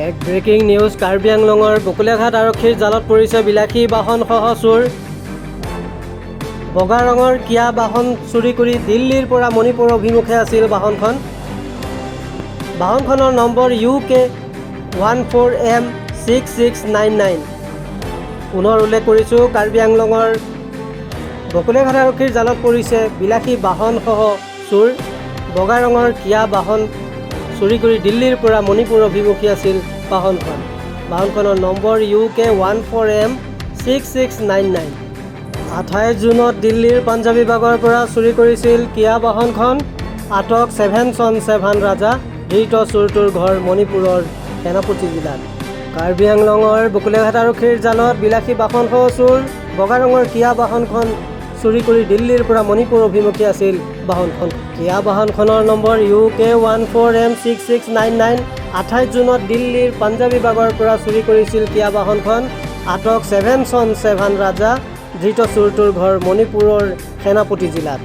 এক breaking news Karbi আংলঙৰ বকলিয়াঘাট আৰক্ষীৰ জালত পৰিছে বিলাসী বাহনসহ চোৰ। বগা ৰঙৰ কিয়া বাহন চুৰি কৰি দিল্লীৰ পৰা মণিপুৰ অভিমুখে আছিল বাহনখন। বাহনখনৰ নম্বৰ UK 14M6699। পুনৰ উল্লেখ কৰিছোঁ, কাৰ্বি আংলঙৰ বকলিয়াঘাট আৰক্ষীৰ জালত পৰিছে বিলাসী বাহনসহ চোৰ। বগা ৰঙৰ কিয়া বাহন চুৰি কৰি দিল্লীৰ পৰা মণিপুৰ অভিমুখী আছিল বাহনখন। বাহনখনৰ নম্বৰ UK 14M6699। 28 জুনত দিল্লীৰ পাঞ্জাবী বাগৰ পৰা চুৰি কৰিছিল কিয়া বাহনখন। আটক 7 চন 7 ৰাজা। ধৃত চোৰটোৰ ঘৰ মণিপুৰৰ সেনাপতি জিলাত। কাৰ্বি আংলঙৰ বকলিয়াঘাট আৰক্ষীৰ জালত বিলাসী বাহনসহ চোৰ। বগা ৰঙৰ কিয়া বাহনখন চুৰি কৰি দিল্লীৰ পৰা মণিপুৰ অভিমুখী আছিল বাহনখন। কিয়া বাহনখনৰ নম্বৰ UK 14M6699। 28 জুনত দিল্লীৰ পাঞ্জাবী বাগৰ পৰা চুৰি কৰিছিল কিয়া বাহনখন। আটক 7 চন 7 ৰাজা। ধৃত চোৰটোৰ ঘৰ মণিপুৰৰ সেনাপতি জিলাত।